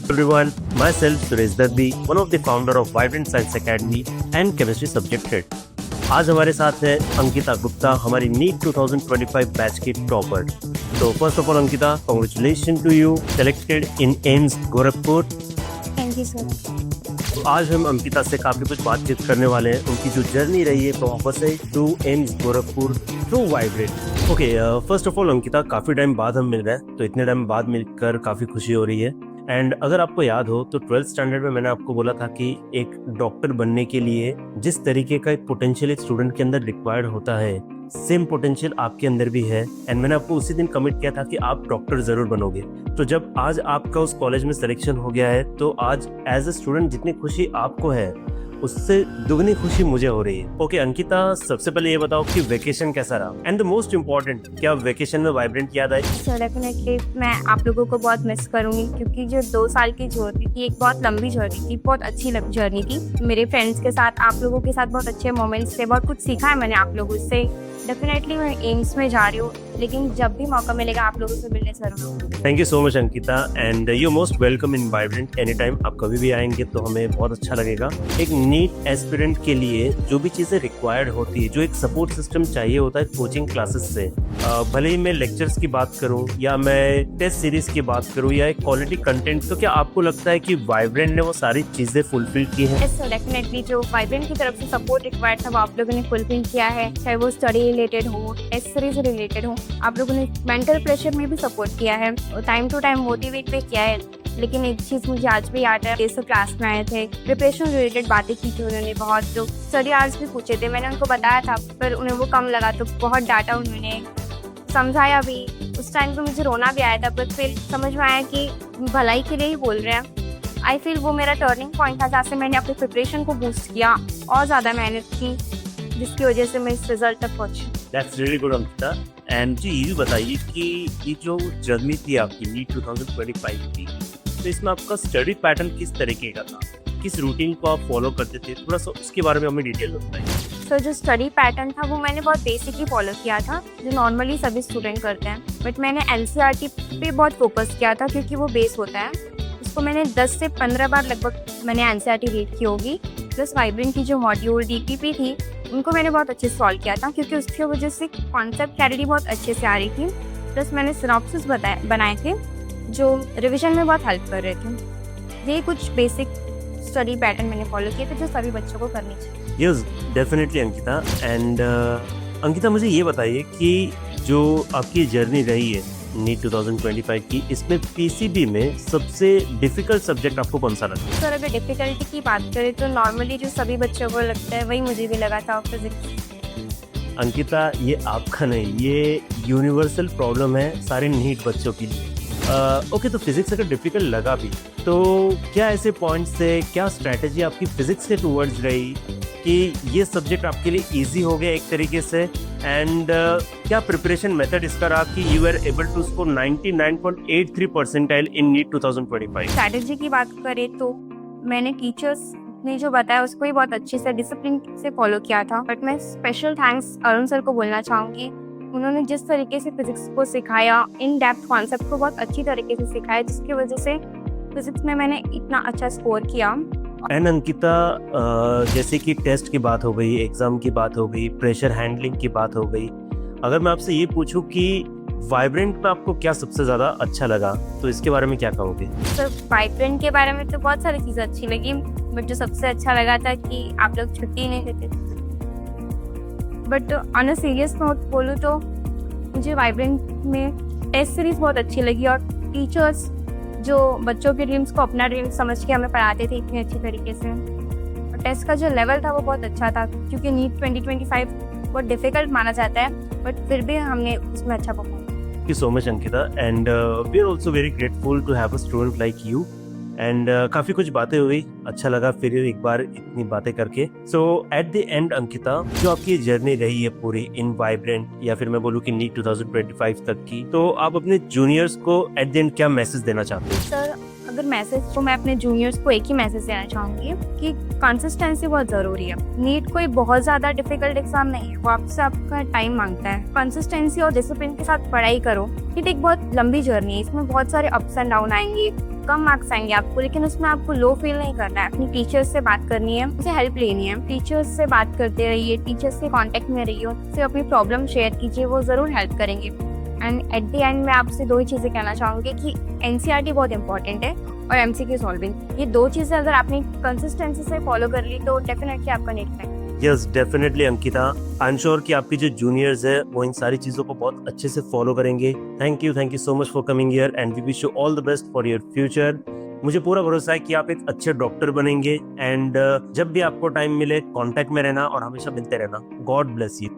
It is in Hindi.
Everyone, myself Suresh Daddi, one of the founder of Vibrant Science Academy and Chemistry Subject Head. आज हमारे साथ है अंकिता गुप्ता, हमारी नीट 2025 बैच की टॉपर। तो first of all Ankita, congratulation to you selected in AIIMS Gorakhpur. Thank you sir. आज हम अंकिता से काफी कुछ बातचीत करने वाले हैं, उनकी जो जर्नी रही है फ्रॉम से to AIIMS Gorakhpur through Vibrant. Okay, first of all Ankita, काफी टाइम बाद हम मिल रहे हैं, तो इतने टाइम बाद मिलकर काफी खुशी हो रही है। एंड अगर आपको याद हो तो 12th स्टैंडर्ड में मैंने आपको बोला था कि एक डॉक्टर बनने के लिए जिस तरीके का एक पोटेंशियल एक स्टूडेंट के अंदर रिक्वायर्ड होता है, सेम पोटेंशियल आपके अंदर भी है। एंड मैंने आपको उसी दिन कमिट किया था कि आप डॉक्टर जरूर बनोगे। तो जब आज आपका उस कॉलेज में सिलेक्शन हो गया है, तो आज एज ए स्टूडेंट जितनी खुशी आपको है उससे दुगनी खुशी मुझे हो रही है। ओके अंकिता, सबसे पहले ये बताओ कि वेकेशन कैसा रहा, एंड द मोस्ट इम्पोर्टेंट, क्या वेकेशन में वाइब्रेंट याद आई? सर डेफिनेटली मैं आप लोगों को बहुत मिस करूंगी, क्योंकि जो 2 साल की जर्नी थी, एक बहुत लंबी जर्नी थी, बहुत अच्छी जर्नी थी। मेरे फ्रेंड्स के साथ, आप लोगों के साथ बहुत अच्छे मोमेंट्स थे, बहुत कुछ सीखा है मैंने आप लोगों से। डेफिनेटली मैं एम्स में जा रही हूँ, लेकिन जब भी मौका मिलेगा आप लोगों से मिलने जरूर। Thank you so much Ankita, and you most welcome in vibrant any time. आप कभी भी आएंगे तो हमें बहुत अच्छा लगेगा। एक नीट एस्पिरेंट के लिए जो भी चीज़ें रिक्वायर्ड होती है, जो एक सपोर्ट सिस्टम चाहिए होता है कोचिंग क्लासेस से, भले ही मैं लेक्चर्स की बात करूं या मैं टेस्ट सीरीज की बात करूं या एक क्वालिटी कंटेंट, तो क्या आपको लगता है कि वाइब्रेंट ने वो सारी चीज़ें फुलफिल की हैं? यस सर, डेफिनेटली जो वाइब्रेंट की तरफ से सपोर्ट रिक्वायर्ड था वो आप लोगों ने फुलफिल किया है। चाहे वो स्टडी रिलेटेड हो, टेस्ट सीरीज रिलेटेड हो, आप लोगों ने मेंटल प्रेशर में भी सपोर्ट किया है, टाइम टू टाइम मोटिवेट भी किया है। लेकिन एक चीज़ मुझे आज भी याद है, जैसे क्लास में आए थे, प्रिपरेशन रिलेटेड बातें की थी उन्होंने बहुत, जो स्टडी आवर्स भी पूछे थे, मैंने उनको बताया था, पर उन्हें वो कम लगा तो बहुत डांटा उन्होंने, समझाया भी। उस टाइम पे मुझे रोना भी आया था, पर फिर समझ में आया कि भलाई के लिए ही बोल रहे हैं। आई फील वो मेरा टर्निंग पॉइंट था, जहाँ से मैंने अपने प्रिपरेशन को बूस्ट किया और ज़्यादा मेहनत की, जिसकी वजह से मैं इस रिजल्ट तक पहुँची। That's really good Ankita. And जी ये भी बताइए कि ये जो जर्नी थी आपकी नीट 2025 की, तो इसमें आपका स्टडी पैटर्न किस तरीके का था, किस रूटीन को आप फॉलो करते थे, थोड़ा सा उसके बारे में हमें डिटेल बताइए। सर जो स्टडी पैटर्न था वो मैंने बहुत बेसिक ही फॉलो किया था, जो नॉर्मली सभी स्टूडेंट करते हैं। बट मैंने एनसीईआरटी पे बहुत फोकस किया था, क्योंकि वो बेस होता है। उसको मैंने 10 से 15 बार लगभग मैंने एनसीईआरटी रीड की होगी। प्लस वाइब्रेंट की जो मॉड्यूल डीपीपी थी, उनको मैंने बहुत अच्छे से सॉल्व किया था, क्योंकि उसकी वजह से कॉन्सेप्ट क्लैरिटी बहुत अच्छे से आ रही थी। प्लस मैंने सिनॉप्सिस बनाए थे जो रिवीजन में बहुत हेल्प कर रहे थे। ये कुछ बेसिक स्टडी पैटर्न मैंने फॉलो किए थे, जो सभी बच्चों को करनी चाहिए। Yes definitely Ankita. And Ankita, मुझे ये बताइए कि जो आपकी जर्नी रही है नीट 2025 की, इसमें पीसीबी में सबसे डिफिकल्ट सब्जेक्ट आपको कौन सा लगा? सर अगर डिफिकल्टी की बात करें तो नॉर्मली जो सभी बच्चों को लगता है वही मुझे भी लगा था, फिजिक्स। अंकिता, ये आपका नहीं, ये यूनिवर्सल प्रॉब्लम है सारे नीट बच्चों के लिए। ओके, तो फिजिक्स अगर डिफिकल्ट लगा भी, तो क्या ऐसे पॉइंट्स थे, क्या स्ट्रैटेजी आपकी फिजिक्स के टूवर्ड्स रही कि ये सब्जेक्ट आपके लिए इजी हो गया एक तरीके से? एंड क्या प्रिपरेशन मेथड इसका रहा कि you are able to score 99.83 percentile in NEET 2025? Strategy की बात करें तो मैंने टीचर्स ने जो बताया उसको ही बहुत अच्छे से डिसिप्लिन से फॉलो किया था। बट मैं स्पेशल थैंक्स अरुण सर को बोलना चाहूँगी। उन्होंने जिस तरीके से फिजिक्स को सिखाया, इन डेप्थ कॉन्सेप्ट को बहुत अच्छी तरीके से सिखाया, जिसकी वजह से फिजिक्स में मैंने इतना अच्छा स्कोर किया। एंड अंकिता, जैसे कि टेस्ट की बात हो गई, एग्जाम की बात हो गई, प्रेशर हैंडलिंग की बात हो गई, अगर मैं आपसे ये पूछूं कि वाइब्रेंट में आपको क्या सबसे ज़्यादा अच्छा लगा, तो इसके बारे में क्या कहोगे? सर वाइब्रेंट के बारे में तो बहुत सारी चीज़ें अच्छी लगी, बट जो सबसे अच्छा लगा था कि आप लोग छुट्टी नहीं देते। But on a serious note बोलूँ तो मुझे वाइब्रेंट में टेस्ट सीरीज बहुत अच्छी लगी, और टीचर्स जो बच्चों के ड्रीम्स को अपना ड्रीम समझ के हमें पढ़ाते थे इतनी अच्छी तरीके से। और टेस्ट का जो लेवल था वो बहुत अच्छा था, क्योंकि नीट 2025 बहुत डिफिकल्ट माना जाता है, बट फिर भी हमने उसमें अच्छा perform. Thank you so much Ankita, and we are also very grateful to have a student like you. And काफ़ी कुछ बातें हुई, अच्छा लगा फिर एक बार इतनी बातें करके। सो एट द एंड अंकिता, जो आपकी जर्नी रही है पूरी इन वाइब्रेंट, या फिर मैं बोलूँ कि नीट 2025 तक की, तो आप अपने जूनियर्स को एट द एंड क्या मैसेज देना चाहते हैं? सर अगर मैसेज तो मैं अपने जूनियर्स को एक ही मैसेज देना चाहूँगी कि कंसिस्टेंसी बहुत ज़रूरी है। नीट कोई बहुत ज़्यादा डिफिकल्ट एग्जाम नहीं है, वो आपसे आपका टाइम मांगता है। कंसिस्टेंसी और डिसिप्लिन के साथ पढ़ाई करो। नीट एक बहुत लंबी जर्नी है, इसमें बहुत सारे अप्स एंड डाउन आएंगे, कम मार्क्स आएंगे आपको, लेकिन उसमें आपको लो फील नहीं करना है। अपनी टीचर्स से बात करनी है, उनसे हेल्प लेनी है। टीचर्स से बात करते रहिए, टीचर्स के कांटेक्ट में रहिए, उनसे अपनी प्रॉब्लम शेयर कीजिए, वो ज़रूर हेल्प करेंगे। एंड एट द एंड मैं आपसे 2 ही चीज़ें कहना चाहूँगी कि एनसीईआरटी बहुत इंपॉर्टेंट है और एमसीक्यू सॉल्विंग। ये 2 चीज़ें अगर आपने कंसिस्टेंसी से फॉलो कर ली तो डेफिनेटली आपका net crack. Yes definitely Ankita, I am sure कि आपके जो जूनियर्स है वो इन सारी चीजों को बहुत अच्छे से फॉलो करेंगे। Thank you so much for coming here and we wish you all the best for your future. मुझे पूरा भरोसा है कि आप एक अच्छे डॉक्टर बनेंगे एंड जब भी आपको टाइम मिले कांटेक्ट में रहना और हमेशा मिलते रहना। God bless you.